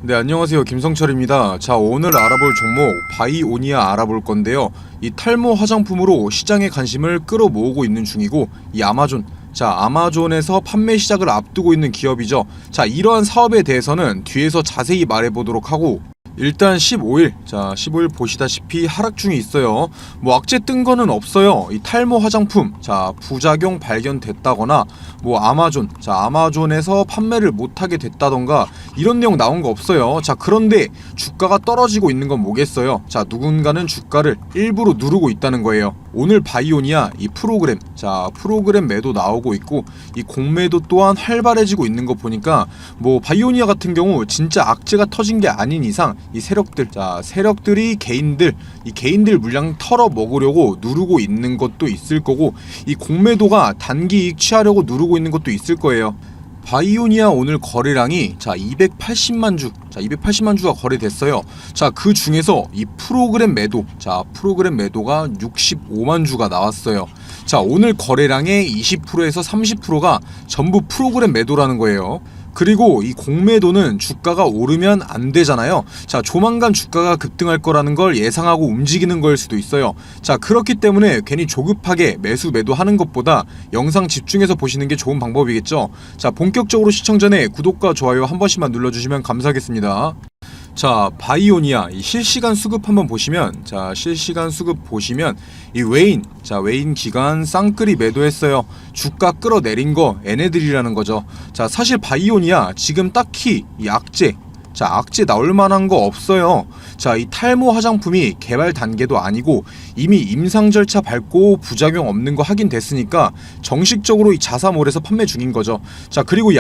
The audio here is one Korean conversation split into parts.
네, 안녕하세요. 김성철입니다. 자, 오늘 알아볼 종목 바이오니아 알아볼 건데요. 이 탈모 화장품으로 시장의 관심을 끌어모으고 있는 중이고, 이 아마존, 아마존에서 판매 시작을 앞두고 있는 기업이죠. 자, 이러한 사업에 대해서는 뒤에서 자세히 말해보도록 하고, 일단 15일, 15일 보시다시피 하락 중에 있어요. 뭐 악재 뜬 거는 없어요. 이 탈모 화장품, 부작용 발견됐다거나 뭐 아마존에서 판매를 못하게 됐다던가 이런 내용 나온 거 없어요. 자, 그런데 주가가 떨어지고 있는 건 뭐겠어요? 자, 누군가는 주가를 일부러 누르고 있다는 거예요. 오늘 바이오니아 이 프로그램 매도 나오고 있고, 이 공매도 또한 활발해지고 있는 거 보니까 뭐 바이오니아 같은 경우 진짜 악재가 터진 게 아닌 이상 이 세력들이 개인들 물량 털어 먹으려고 누르고 있는 것도 있을 거고, 이 공매도가 단기 이익 취하려고 누르고 있는 것도 있을 거예요. 바이오니아 오늘 거래량이 280만 주, 280만 주가 거래됐어요. 자, 그 중에서 이 프로그램 매도가 65만 주가 나왔어요. 자, 오늘 거래량의 20%에서 30%가 전부 프로그램 매도라는 거예요. 그리고 이 공매도는 주가가 오르면 안 되잖아요. 자, 조만간 주가가 급등할 거라는 걸 예상하고 움직이는 거일 수도 있어요. 자, 그렇기 때문에 괜히 조급하게 매도하는 것보다 영상 집중해서 보시는 게 좋은 방법이겠죠. 자, 본격적으로 시청 전에 구독과 좋아요 한 번씩만 눌러주시면 감사하겠습니다. 자, 바이오니아 이 실시간 수급 한번 보시면, 이 웨인 기간 쌍끌이 매도했어요. 주가 끌어내린 거 얘네들이라는 거죠. 자, 사실 바이오니아 지금 딱히 이 악재 나올 만한 거 없어요. 자, 이 탈모 화장품이 개발 단계도 아니고 이미 임상 절차 밟고 부작용 없는 거 확인됐으니까 정식적으로 이 자사몰에서 판매 중인 거죠. 자, 그리고 이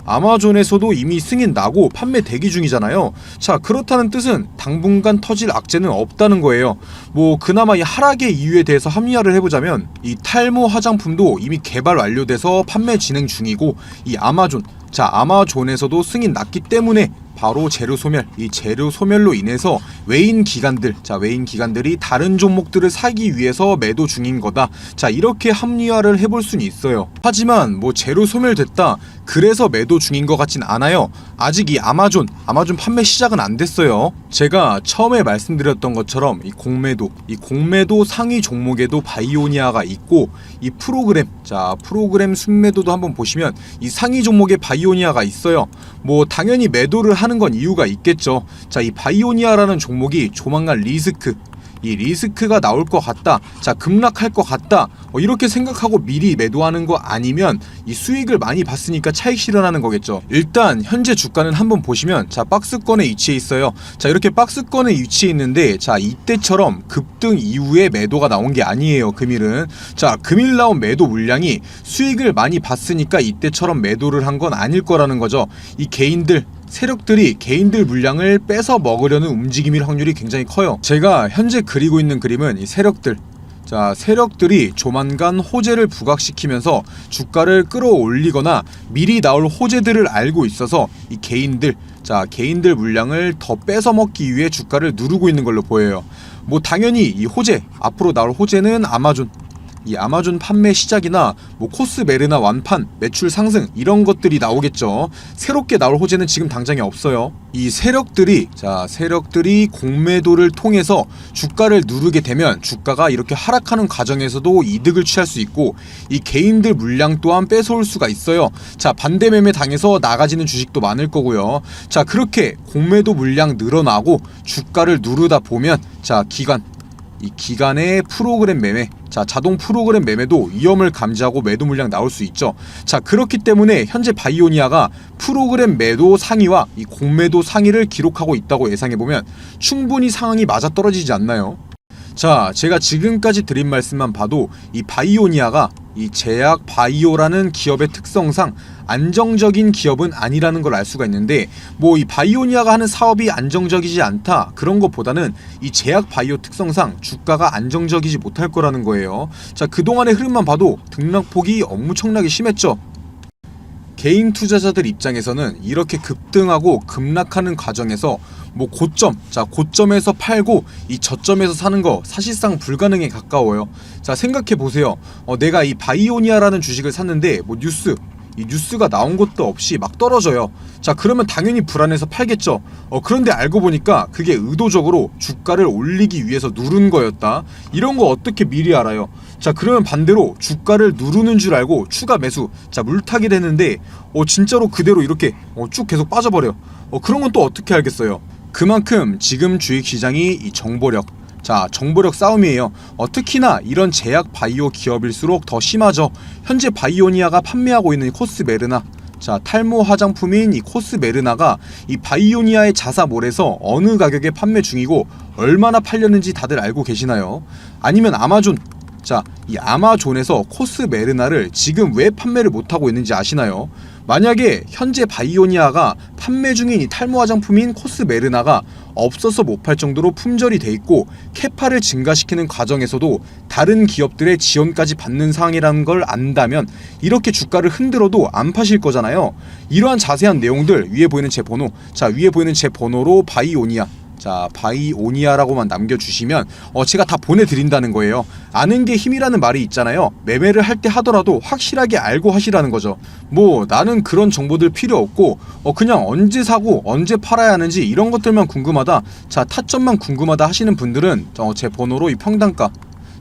아마존에서도 이미 승인 나고 판매 대기 중이잖아요. 자, 그렇다는 뜻은 당분간 터질 악재는 없다는 거예요. 뭐 그나마 이 하락의 이유에 대해서 합리화를 해보자면, 이 탈모 화장품도 이미 개발 완료돼서 판매 진행 중이고, 이 아마존에서도 승인 났기 때문에 바로 재료 소멸로 인해서 웨인 기관들이 다른 종목들을 사기 위해서 매도 중인 거다. 자, 이렇게 합리화를 해볼 수는 있어요. 하지만 뭐 재료 소멸됐다 그래서 매도 중인 것 같진 않아요. 아직 이 아마존 판매 시작은 안 됐어요. 제가 처음에 말씀드렸던 것처럼 이 공매도 상위 종목에도 바이오니아가 있고, 이 프로그램 순매도도 한번 보시면 이 상위 종목에 바이오니아가 있어요. 뭐 당연히 매도를 하는 건 이유가 있겠죠. 자, 이 바이오니아라는 종목이 조만간 리스크가 나올 것 같다, 급락할 것 같다, 이렇게 생각하고 미리 매도하는 거 아니면 이 수익을 많이 봤으니까 차익 실현하는 거겠죠. 일단 현재 주가는 한번 보시면, 박스권에 위치해 있어요. 자, 이렇게 박스권에 위치해 있는데, 이때처럼 급등 이후에 매도가 나온 게 아니에요. 금일은 금일 나온 매도 물량이 수익을 많이 봤으니까 이때처럼 매도를 한 건 아닐 거라는 거죠. 이 세력들이 개인들 물량을 뺏어 먹으려는 움직임일 확률이 굉장히 커요. 제가 현재 그리고 있는 그림은 이 세력들이 조만간 호재를 부각시키면서 주가를 끌어올리거나 미리 나올 호재들을 알고 있어서 이 개인들 물량을 더 뺏어 먹기 위해 주가를 누르고 있는 걸로 보여요. 뭐 당연히 앞으로 나올 호재는 아마존 판매 시작이나 뭐 코스메르나 완판, 매출 상승 이런 것들이 나오겠죠. 새롭게 나올 호재는 지금 당장에 없어요. 이 세력들이 공매도를 통해서 주가를 누르게 되면 주가가 이렇게 하락하는 과정에서도 이득을 취할 수 있고, 이 개인들 물량 또한 뺏어올 수가 있어요. 자, 반대 매매 당해서 나가지는 주식도 많을 거고요. 자, 그렇게 공매도 물량 늘어나고 주가를 누르다 보면 기간의 프로그램 매매, 자동 프로그램 매매도 위험을 감지하고 매도 물량 나올 수 있죠. 자, 그렇기 때문에 현재 바이오니아가 프로그램 매도 상위와 이 공매도 상위를 기록하고 있다고 예상해보면 충분히 상황이 맞아떨어지지 않나요? 자, 제가 지금까지 드린 말씀만 봐도 이 바이오니아가 이 제약 바이오라는 기업의 특성상 안정적인 기업은 아니라는 걸 알 수가 있는데, 뭐 이 바이오니아가 하는 사업이 안정적이지 않다 그런 것보다는 이 제약 바이오 특성상 주가가 안정적이지 못할 거라는 거예요. 자, 그동안의 흐름만 봐도 등락폭이 엄청나게 심했죠. 개인 투자자들 입장에서는 이렇게 급등하고 급락하는 과정에서 뭐 고점에서 팔고 이 저점에서 사는 거 사실상 불가능에 가까워요. 자, 생각해 보세요. 내가 이 바이오니아라는 주식을 샀는데 뭐 이 뉴스가 나온 것도 없이 막 떨어져요. 자, 그러면 당연히 불안해서 팔겠죠. 그런데 알고 보니까 그게 의도적으로 주가를 올리기 위해서 누른 거였다. 이런 거 어떻게 미리 알아요? 자, 그러면 반대로 주가를 누르는 줄 알고 추가 매수, 자, 물타기를 했는데 진짜로 그대로 이렇게 쭉 계속 빠져버려. 그런 건 또 어떻게 알겠어요? 그만큼 지금 주식시장이 이 정보력, 자, 정보력 싸움이에요. 특히나 이런 제약 바이오 기업일수록 더 심하죠. 현재 바이오니아가 판매하고 있는 코스메르나, 자, 탈모 화장품인 이 코스메르나가 이 바이오니아의 자사몰에서 어느 가격에 판매 중이고 얼마나 팔렸는지 다들 알고 계시나요? 아니면 아마존, 자, 이 아마존에서 코스메르나를 지금 왜 판매를 못하고 있는지 아시나요? 만약에 현재 바이오니아가 판매 중인 이 탈모 화장품인 코스메르나가 없어서 못 팔 정도로 품절이 돼 있고 캐파를 증가시키는 과정에서도 다른 기업들의 지원까지 받는 상황이라는 걸 안다면 이렇게 주가를 흔들어도 안 파실 거잖아요. 이러한 자세한 내용들 위에 보이는 제 번호, 자, 위에 보이는 제 번호로 바이오니아, 자, 바이오니아라고만 남겨주시면 제가 다 보내드린다는 거예요. 아는 게 힘이라는 말이 있잖아요. 매매를 할 때 하더라도 확실하게 알고 하시라는 거죠. 뭐 나는 그런 정보들 필요 없고 그냥 언제 사고 언제 팔아야 하는지 이런 것들만 궁금하다, 자, 타점만 궁금하다 하시는 분들은 제 번호로 이 평단가,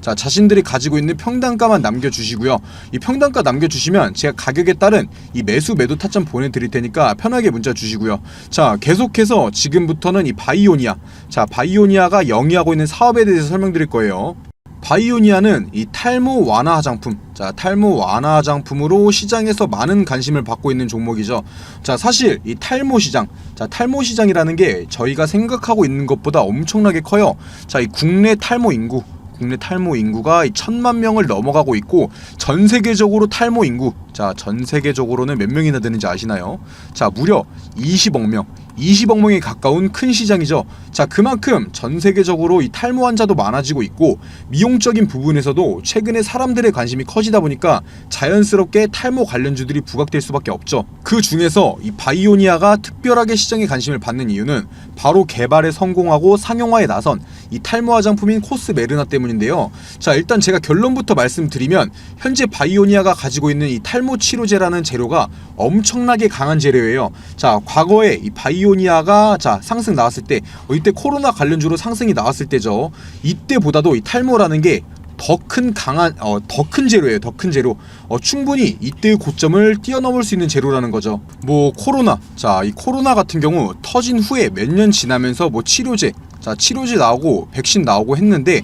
자, 자신들이 가지고 있는 평단가만 남겨주시고요. 이 평단가 남겨주시면 제가 가격에 따른 이 매수 매도 타점 보내드릴 테니까 편하게 문자 주시고요. 자, 계속해서 지금부터는 이 바이오니아, 자, 바이오니아가 영위하고 있는 사업에 대해서 설명드릴 거예요. 바이오니아는 이 탈모 완화 화장품, 자, 탈모 완화 화장품으로 시장에서 많은 관심을 받고 있는 종목이죠. 자, 사실 이 탈모 시장, 자, 탈모 시장이라는 게 저희가 생각하고 있는 것보다 엄청나게 커요. 자, 이 국내 탈모 인구가 1000만 명을 넘어가고 있고 전 세계적으로 탈모 인구, 자, 전 세계적으로는 몇 명이나 되는지 아시나요? 자, 무려 20억 명, 20억 명에 가까운 큰 시장이죠. 자, 그만큼 전 세계적으로 이 탈모 환자도 많아지고 있고 미용적인 부분에서도 최근에 사람들의 관심이 커지다 보니까 자연스럽게 탈모 관련주들이 부각될 수밖에 없죠. 그 중에서 이 바이오니아가 특별하게 시장에 관심을 받는 이유는 바로 개발에 성공하고 상용화에 나선 이 탈모 화장품인 코스메르나 때문인데요. 자, 일단 제가 결론부터 말씀드리면 현재 바이오니아가 가지고 있는 이 탈모 치료제라는 재료가 엄청나게 강한 재료예요. 자, 과거에 이 바이오니아가 상승 나왔을 때, 이때 코로나 관련주로 상승이 나왔을 때죠. 이때보다도 이 탈모라는 게 더 큰 재료예요. 더 큰 재료. 충분히 이때의 고점을 뛰어넘을 수 있는 재료라는 거죠. 뭐 코로나, 자, 이 코로나 같은 경우 터진 후에 몇 년 지나면서 뭐 치료제, 자, 치료제 나오고 백신 나오고 했는데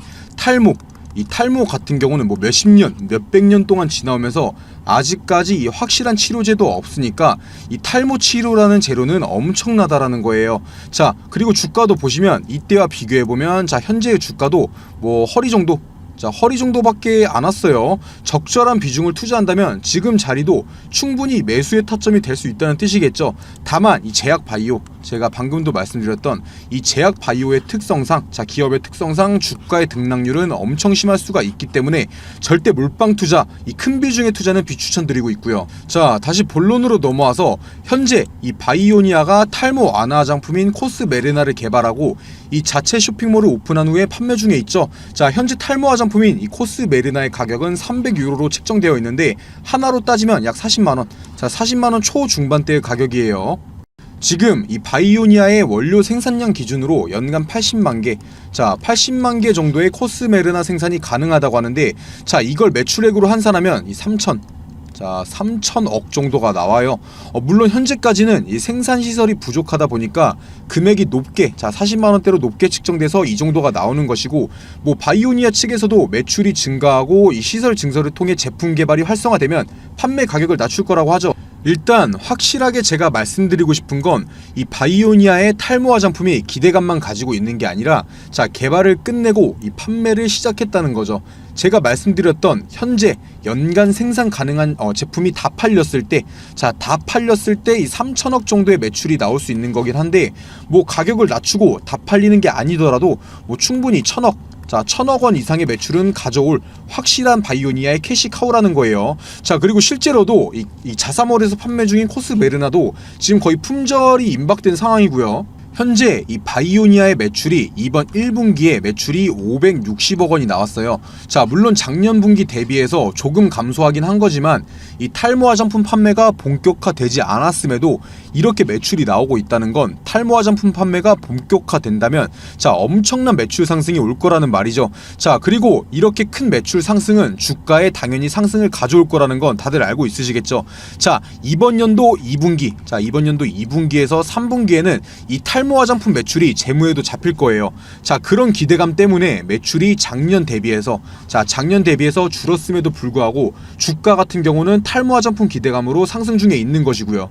이 탈모 같은 경우는 뭐 몇십 년, 몇백 년 동안 지나오면서 아직까지 이 확실한 치료제도 없으니까 이 탈모 치료라는 재료는 엄청나다라는 거예요. 자, 그리고 주가도 보시면 이때와 비교해보면, 자, 현재의 주가도 뭐 허리 정도, 자, 허리 정도밖에 안 왔어요. 적절한 비중을 투자한다면 지금 자리도 충분히 매수의 타점이 될 수 있다는 뜻이겠죠. 다만 이 제약 바이오, 제가 방금도 말씀드렸던 이 제약 바이오의 특성상, 자, 기업의 특성상 주가의 등락률은 엄청 심할 수가 있기 때문에 절대 몰빵 투자, 이 큰 비중의 투자는 비추천드리고 있고요. 자, 다시 본론으로 넘어와서 현재 이 바이오니아가 탈모 완화 화장품인 코스메르나를 개발하고 이 자체 쇼핑몰을 오픈한 후에 판매 중에 있죠. 자, 현재 탈모 화장품인 이 코스메르나의 가격은 300유로로 책정되어 있는데 하나로 따지면 약 40만원, 자, 40만원 초중반대의 가격이에요. 지금 이 바이오니아의 원료 생산량 기준으로 연간 80만 개, 자, 80만 개 정도의 코스메르나 생산이 가능하다고 하는데, 자, 이걸 매출액으로 환산하면 이 3천억 정도가 나와요. 물론 현재까지는 이 생산 시설이 부족하다 보니까 금액이 높게, 자, 40만원대로 높게 측정돼서 이 정도가 나오는 것이고, 뭐 바이오니아 측에서도 매출이 증가하고 이 시설 증설을 통해 제품 개발이 활성화되면 판매 가격을 낮출 거라고 하죠. 일단 확실하게 제가 말씀드리고 싶은 건 이 바이오니아의 탈모 화장품이 기대감만 가지고 있는 게 아니라, 자, 개발을 끝내고 이 판매를 시작했다는 거죠. 제가 말씀드렸던 현재 연간 생산 가능한 제품이 다 팔렸을 때, 자, 다 팔렸을 때 이 3천억 정도의 매출이 나올 수 있는 거긴 한데, 뭐 가격을 낮추고 다 팔리는 게 아니더라도 뭐 충분히 1000억, 자, 1000억원 이상의 매출은 가져올 확실한 바이오니아의 캐시카우라는 거예요. 자, 그리고 실제로도 이 자사몰에서 판매 중인 코스메르나도 지금 거의 품절이 임박된 상황이고요. 현재 이 바이오니아의 매출이 이번 1분기에 매출이 560억 원이 나왔어요. 자, 물론 작년 분기 대비해서 조금 감소하긴 한 거지만 이 탈모 화장품 판매가 본격화되지 않았음에도 이렇게 매출이 나오고 있다는 건 탈모 화장품 판매가 본격화된다면 자, 엄청난 매출 상승이 올 거라는 말이죠. 자, 그리고 이렇게 큰 매출 상승은 주가에 당연히 상승을 가져올 거라는 건 다들 알고 있으시겠죠. 자, 이번 연도 2분기, 자, 이번 연도 2분기에서 3분기에는 이 탈모 화장품 매출이 재무에도 잡힐 거예요. 자, 그런 기대감 때문에 매출이 작년 대비해서 줄었음에도 불구하고 주가 같은 경우는 탈모 화장품 기대감으로 상승 중에 있는 것이고요.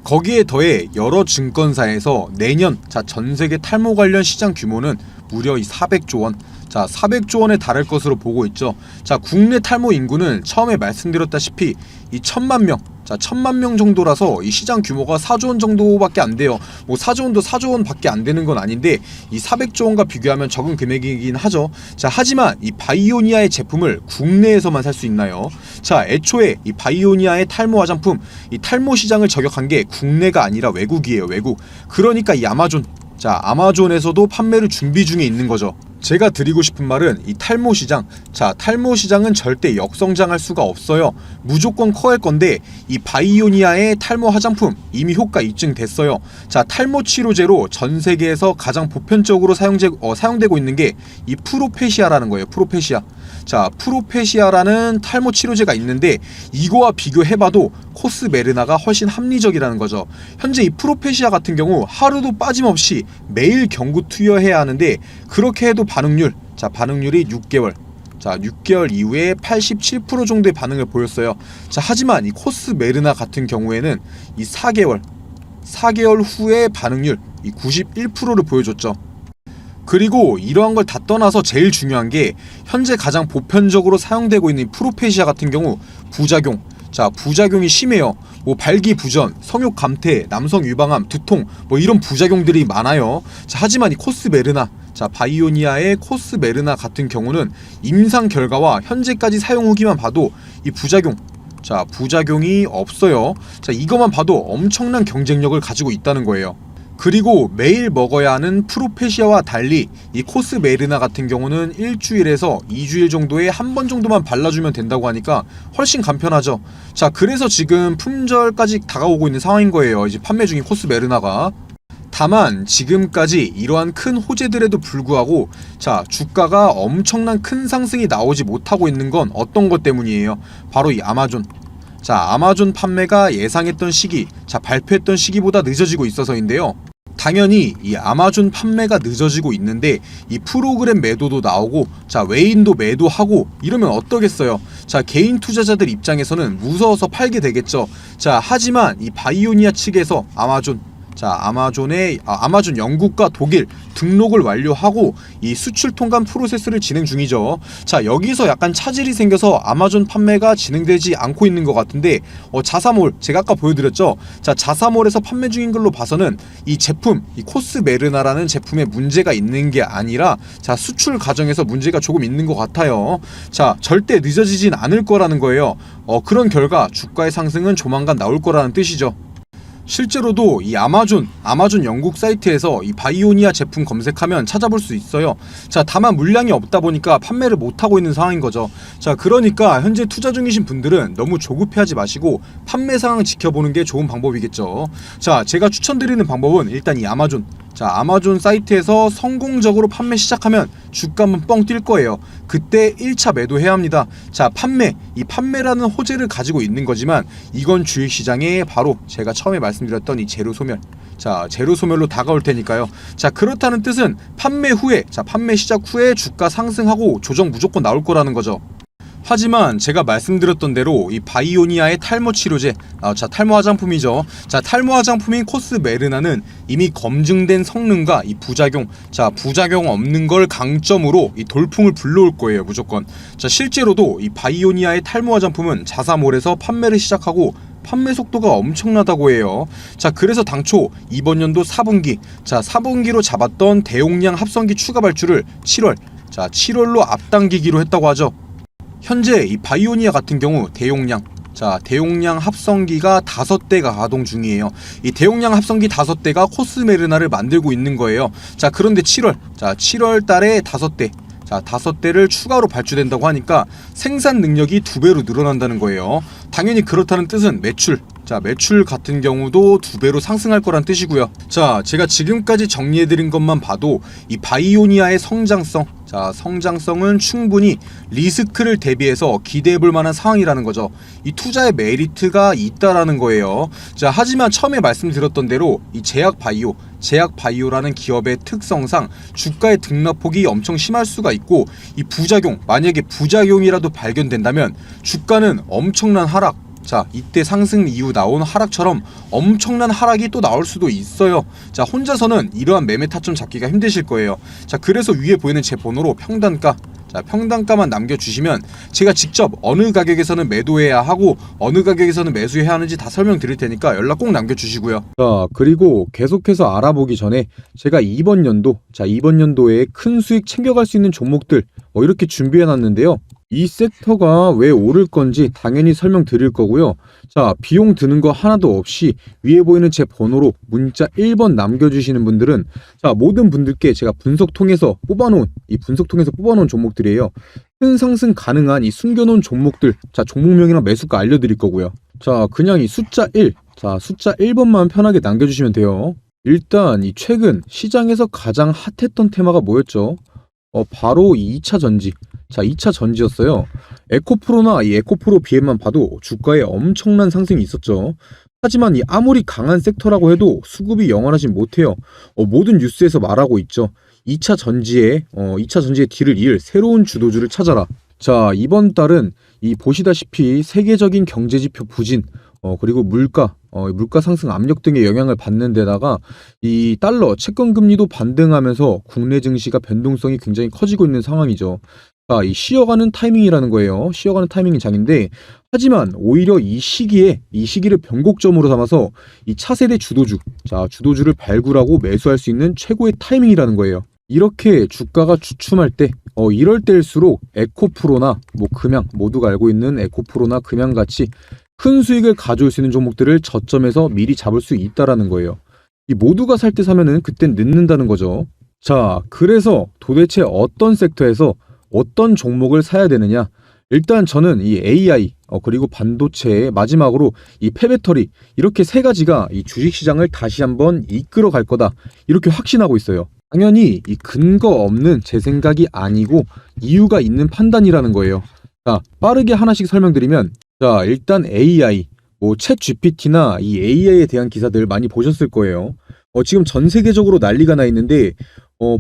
거기에 더해 여러 증권사에서 내년 전 세계 탈모 관련 시장 규모는 무려 이 400조 원, 400조 원에 달할 것으로 보고 있죠. 자, 국내 탈모 인구는 처음에 말씀드렸다시피 이 1000만 명, 1000만 명 정도라서 이 시장 규모가 4조 원 정도밖에 안 돼요. 뭐 4조 원도 4조 원밖에 안 되는 건 아닌데 이 400조 원과 비교하면 적은 금액이긴 하죠. 자, 하지만 이 바이오니아의 제품을 국내에서만 살 수 있나요? 자, 애초에 이 바이오니아의 탈모 화장품, 이 탈모 시장을 저격한 게 국내가 아니라 외국이에요, 외국. 그러니까 이 아마존에서도 판매를 준비 중에 있는 거죠. 제가 드리고 싶은 말은 이 탈모 시장, 탈모 시장은 절대 역성장할 수가 없어요. 무조건 커갈 건데 이 바이오니아의 탈모 화장품 이미 효과 입증됐어요. 자, 탈모 치료제로 전 세계에서 가장 보편적으로 사용되고 있는 게 이 프로페시아라는 거예요. 자, 프로페시아라는 탈모 치료제가 있는데 이거와 비교해봐도 코스메르나가 훨씬 합리적이라는 거죠. 현재 이 프로페시아 같은 경우 하루도 빠짐없이 매일 경구 투여해야 하는데 그렇게 해도 반응률이 6개월 이후에 87% 정도의 반응을 보였어요. 자, 하지만 이 코스메르나 같은 경우에는 이 4개월 후의 반응률 이 91%를 보여줬죠. 그리고 이러한 걸 다 떠나서 제일 중요한 게 현재 가장 보편적으로 사용되고 있는 프로페시아 같은 경우 부작용이 심해요. 뭐 발기부전, 성욕 감퇴, 남성 유방암, 두통 뭐 이런 부작용들이 많아요. 자, 하지만 이 코스메르나, 바이오니아의 코스메르나 같은 경우는 임상 결과와 현재까지 사용 후기만 봐도 이 부작용이 없어요. 자, 이것만 봐도 엄청난 경쟁력을 가지고 있다는 거예요. 그리고 매일 먹어야 하는 프로페시아와 달리 이 코스메르나 같은 경우는 일주일에서 2주일 정도에 한 번 정도만 발라주면 된다고 하니까 훨씬 간편하죠. 자, 그래서 지금 품절까지 다가오고 있는 상황인 거예요. 이제 판매 중인 코스메르나가. 다만 지금까지 이러한 큰 호재들에도 불구하고 주가가 엄청난 큰 상승이 나오지 못하고 있는 건 어떤 것 때문이에요? 바로 이 아마존. 아마존 판매가 예상했던 시기, 발표했던 시기보다 늦어지고 있어서인데요. 당연히 이 아마존 판매가 늦어지고 있는데 이 프로그램 매도도 나오고 외인도 매도하고 이러면 어떠겠어요? 개인 투자자들 입장에서는 무서워서 팔게 되겠죠. 하지만 이 바이오니아 측에서 아마존 영국과 독일 등록을 완료하고 이 수출 통관 프로세스를 진행 중이죠. 자, 여기서 약간 차질이 생겨서 아마존 판매가 진행되지 않고 있는 것 같은데 자사몰, 제가 아까 보여드렸죠. 자사몰에서 판매 중인 걸로 봐서는 이 제품, 이 코스메르나라는 제품에 문제가 있는 게 아니라 수출 과정에서 문제가 조금 있는 것 같아요. 절대 늦어지진 않을 거라는 거예요. 그런 결과 주가의 상승은 조만간 나올 거라는 뜻이죠. 실제로도 이 아마존 영국 사이트에서 이 바이오니아 제품 검색하면 찾아볼 수 있어요. 다만 물량이 없다 보니까 판매를 못하고 있는 상황인 거죠. 그러니까 현재 투자 중이신 분들은 너무 조급해하지 마시고 판매 상황 지켜보는 게 좋은 방법이겠죠. 제가 추천드리는 방법은 일단 이 아마존 사이트에서 성공적으로 판매 시작하면 주가 한번 뻥 뛸 거예요. 그때 1차 매도해야 합니다. 이 판매라는 호재를 가지고 있는 거지만 이건 주식시장에 바로 제가 처음에 말씀드렸던 이 제로 소멸로 다가올 테니까요. 그렇다는 뜻은 판매 시작 후에 주가 상승하고 조정 무조건 나올 거라는 거죠. 하지만 제가 말씀드렸던 대로 이 바이오니아의 탈모 치료제, 탈모 화장품이죠. 탈모 화장품인 코스메르나는 이미 검증된 성능과 이 부작용 없는 걸 강점으로 이 돌풍을 불러올 거예요, 무조건. 실제로도 이 바이오니아의 탈모 화장품은 자사몰에서 판매를 시작하고 판매 속도가 엄청나다고 해요. 그래서 당초 이번 연도 4분기로 잡았던 대용량 합성기 추가 발주를 7월로 앞당기기로 했다고 하죠. 현재 이 바이오니아 같은 경우 대용량 자, 대용량 합성기가 5대가 가동 중이에요. 이 대용량 합성기 5대가 코스메르나를 만들고 있는 거예요. 자, 그런데 7월 달에 5대, 자, 5대를 추가로 발주된다고 하니까 생산 능력이 2배로 늘어난다는 거예요. 당연히 그렇다는 뜻은 매출, 자, 매출 같은 경우도 2배로 상승할 거란 뜻이고요. 자, 제가 지금까지 정리해드린 것만 봐도 이 바이오니아의 성장성, 자, 성장성은 충분히 리스크를 대비해서 기대해볼 만한 상황이라는 거죠. 이 투자의 메리트가 있다라는 거예요. 자, 하지만 처음에 말씀드렸던 대로 이 제약바이오라는 기업의 특성상 주가의 등락폭이 엄청 심할 수가 있고, 이 부작용, 만약에 부작용이라도 발견된다면 주가는 엄청난 하락, 자, 이때 상승 이후 나온 하락처럼 엄청난 하락이 또 나올 수도 있어요. 자, 혼자서는 이러한 매매 타점 잡기가 힘드실 거예요. 자, 그래서 위에 보이는 제 번호로 평단가, 자, 평단가만 남겨주시면 제가 직접 어느 가격에서는 매도해야 하고 어느 가격에서는 매수해야 하는지 다 설명드릴 테니까 연락 꼭 남겨주시고요. 자, 그리고 계속해서 알아보기 전에 제가 이번 연도에 큰 수익 챙겨갈 수 있는 종목들 이렇게 준비해놨는데요. 이 섹터가 왜 오를 건지 당연히 설명드릴 거고요. 자, 비용 드는 거 하나도 없이 위에 보이는 제 번호로 문자 1번 남겨주시는 분들은, 자, 모든 분들께 제가 분석 통해서 뽑아놓은 종목들이에요. 큰 상승 가능한 이 숨겨놓은 종목들, 자, 종목명이랑 매수가 알려드릴 거고요. 자, 그냥 이 숫자 1, 자, 숫자 1번만 편하게 남겨주시면 돼요. 일단 이 최근 시장에서 가장 핫했던 테마가 뭐였죠? 바로 이 2차 전지. 자, 2차 전지였어요. 에코프로나 이 에코프로 BM만 봐도 주가에 엄청난 상승이 있었죠. 하지만 이 아무리 강한 섹터라고 해도 수급이 영원하진 못해요. 모든 뉴스에서 말하고 있죠. 2차 전지의 뒤를 이을 새로운 주도주를 찾아라. 자, 이번 달은 이 보시다시피 세계적인 경제지표 부진, 그리고 물가 상승 압력 등의 영향을 받는 데다가 이 달러 채권 금리도 반등하면서 국내 증시가 변동성이 굉장히 커지고 있는 상황이죠. 자, 이 쉬어가는 타이밍이라는 거예요. 쉬어가는 타이밍이 장인데, 하지만 오히려 이 시기를 변곡점으로 삼아서 이 차세대 주도주를 발굴하고 매수할 수 있는 최고의 타이밍이라는 거예요. 이렇게 주가가 주춤할 때, 이럴 때일수록 에코프로나 금양, 모두가 알고 있는 에코프로나 금양같이 큰 수익을 가져올 수 있는 종목들을 저점에서 미리 잡을 수 있다라는 거예요. 이 모두가 살 때 사면은 그땐 늦는다는 거죠. 자, 그래서 도대체 어떤 섹터에서 어떤 종목을 사야 되느냐? 일단 저는 이 AI, 그리고 반도체, 마지막으로 이 폐배터리, 이렇게 세 가지가 이 주식시장을 다시 한번 이끌어 갈 거다, 이렇게 확신하고 있어요. 당연히 이 근거 없는 제 생각이 아니고 이유가 있는 판단이라는 거예요. 자, 빠르게 하나씩 설명드리면, 자, 일단 AI, 챗 GPT나 이 AI에 대한 기사들 많이 보셨을 거예요. 지금 전 세계적으로 난리가 나 있는데,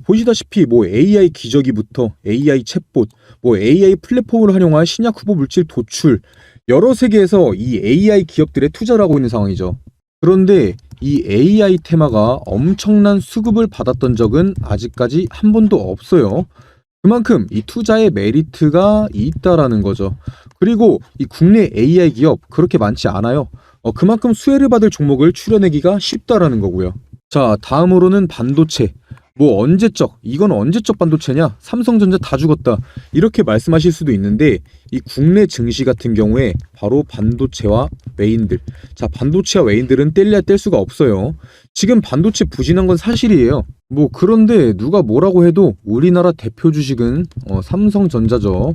보시다시피 AI 기저귀부터 AI 챗봇, AI 플랫폼을 활용한 신약 후보 물질 도출, 여러 세계에서 이 AI 기업들에 투자를 하고 있는 상황이죠. 그런데 이 AI 테마가 엄청난 수급을 받았던 적은 아직까지 한 번도 없어요. 그만큼 이 투자의 메리트가 있다라는 거죠. 그리고 이 국내 AI 기업 그렇게 많지 않아요. 그만큼 수혜를 받을 종목을 추려내기가 쉽다라는 거고요. 자, 다음으로는 반도체. 이건 언제적 반도체냐? 삼성전자 다 죽었다, 이렇게 말씀하실 수도 있는데, 이 국내 증시 같은 경우에 바로 반도체와 외인들, 자, 반도체와 외인들은 뗄래야 뗄 수가 없어요. 지금 반도체 부진한 건 사실이에요. 그런데 누가 뭐라고 해도 우리나라 대표 주식은 삼성전자죠.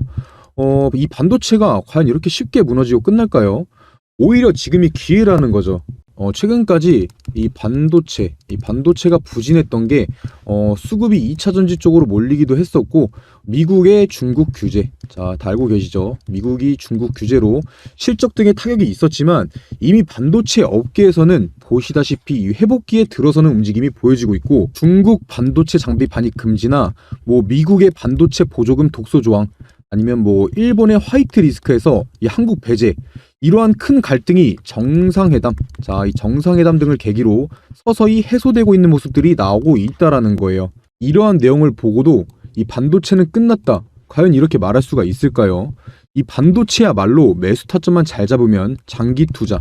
이 반도체가 과연 이렇게 쉽게 무너지고 끝날까요? 오히려 지금이 기회라는 거죠. 최근까지 이 반도체가 부진했던 게 수급이 2차 전지 쪽으로 몰리기도 했었고, 미국의 중국 규제, 자, 다 알고 계시죠? 미국이 중국 규제로 실적 등의 타격이 있었지만 이미 반도체 업계에서는 보시다시피 이 회복기에 들어서는 움직임이 보여지고 있고, 중국 반도체 장비 반입 금지나 미국의 반도체 보조금 독소 조항, 아니면 일본의 화이트 리스크에서 이 한국 배제, 이러한 큰 갈등이 정상회담, 자, 이 정상회담 등을 계기로 서서히 해소되고 있는 모습들이 나오고 있다라는 거예요. 이러한 내용을 보고도 이 반도체는 끝났다, 과연 이렇게 말할 수가 있을까요? 이 반도체야말로 매수 타점만 잘 잡으면 장기 투자,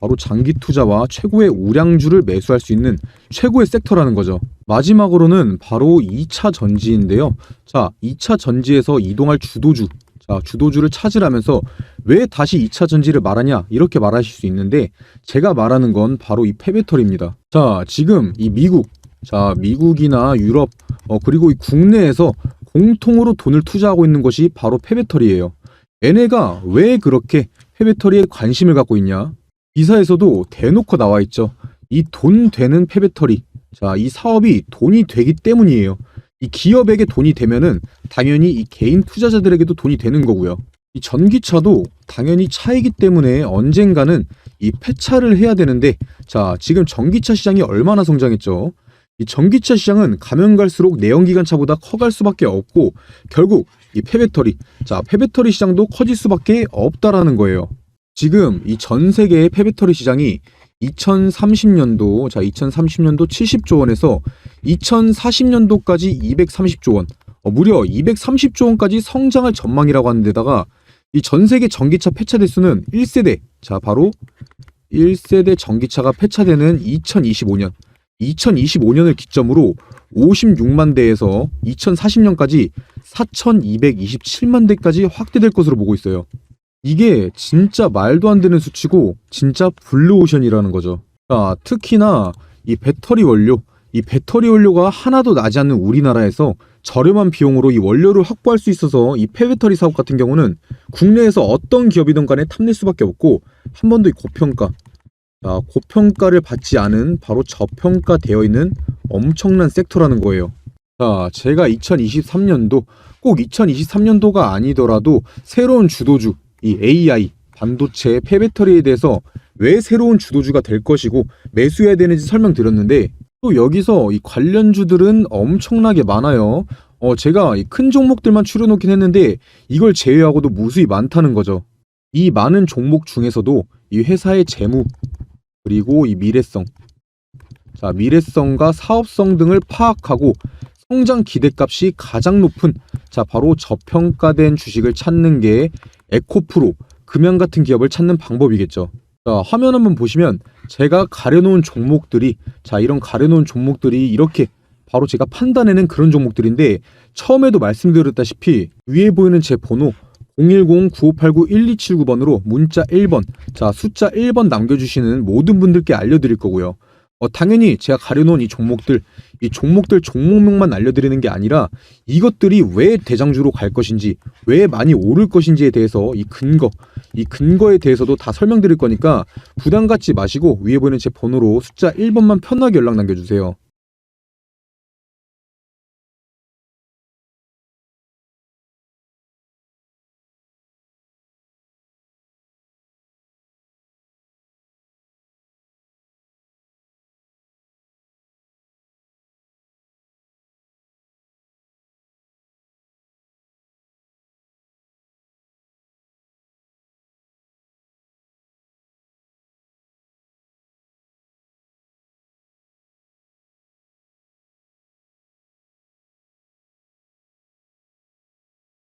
바로 장기 투자와 최고의 우량주를 매수할 수 있는 최고의 섹터라는 거죠. 마지막으로는 바로 2차 전지인데요. 자, 2차 전지에서 이동할 주도주, 자, 주도주를 찾으라면서 왜 다시 2차 전지를 말하냐 이렇게 말하실 수 있는데, 제가 말하는 건 바로 이 페베털입니다. 자, 지금 이 미국, 자, 미국이나 유럽, 그리고 이 국내에서 공통으로 돈을 투자하고 있는 것이 바로 페베털이에요. 얘네가 왜 그렇게 페베털이에 관심을 갖고 있냐? 기사에서도 대놓고 나와 있죠. 이 돈 되는 페베털이, 자, 이 사업이 돈이 되기 때문이에요. 이 기업에게 돈이 되면은 당연히 이 개인 투자자들에게도 돈이 되는 거고요. 이 전기차도 당연히 차이기 때문에 언젠가는 이 폐차를 해야 되는데, 자, 지금 전기차 시장이 얼마나 성장했죠? 이 전기차 시장은 가면 갈수록 내연기관차보다 커갈 수밖에 없고, 결국 이 페베터리, 자, 페베터리 시장도 커질 수밖에 없다라는 거예요. 지금 이 전 세계의 페베터리 시장이 2030년도, 자, 2030년도 70조 원에서 2040년도까지 230조 원, 무려 230조 원까지 성장할 전망이라고 하는 데다가, 이 전 세계 전기차 폐차 대수는 1세대, 자, 바로 1세대 전기차가 폐차되는 2025년을 기점으로 56만 대에서 2040년까지 4,227만 대까지 확대될 것으로 보고 있어요. 이게 진짜 말도 안 되는 수치고 진짜 블루오션이라는 거죠. 자, 특히나 이 배터리 원료가 하나도 나지 않는 우리나라에서 저렴한 비용으로 이 원료를 확보할 수 있어서 이 폐배터리 사업 같은 경우는 국내에서 어떤 기업이든 간에 탐낼 수밖에 없고, 한 번 더 이 고평가를 받지 않은, 바로 저평가되어 있는 엄청난 섹터라는 거예요. 자, 제가 2023년도, 꼭 2023년도가 아니더라도 새로운 주도주, 이 AI, 반도체, 폐배터리에 대해서 왜 새로운 주도주가 될 것이고 매수해야 되는지 설명드렸는데, 또 여기서 이 관련주들은 엄청나게 많아요. 제가 이 큰 종목들만 추려놓긴 했는데 이걸 제외하고도 무수히 많다는 거죠. 이 많은 종목 중에서도 이 회사의 재무, 그리고 이 미래성, 자, 미래성과 사업성 등을 파악하고 성장 기대값이 가장 높은, 자, 바로 저평가된 주식을 찾는 게 에코프로, 금양 같은 기업을 찾는 방법이겠죠. 자, 화면 한번 보시면 제가 가려놓은 종목들이, 자, 이런 가려놓은 종목들이 이렇게 바로 제가 판단해낸 그런 종목들인데, 처음에도 말씀드렸다시피 위에 보이는 제 번호 010-9589-1279번으로 문자 1번, 자, 숫자 1번 남겨주시는 모든 분들께 알려드릴 거고요. 당연히 제가 가려놓은 이 종목들 종목명만 알려드리는 게 아니라 이것들이 왜 대장주로 갈 것인지, 왜 많이 오를 것인지에 대해서 이 근거에 대해서도 다 설명드릴 거니까 부담 갖지 마시고 위에 보이는 제 번호로 숫자 1번만 편하게 연락 남겨주세요.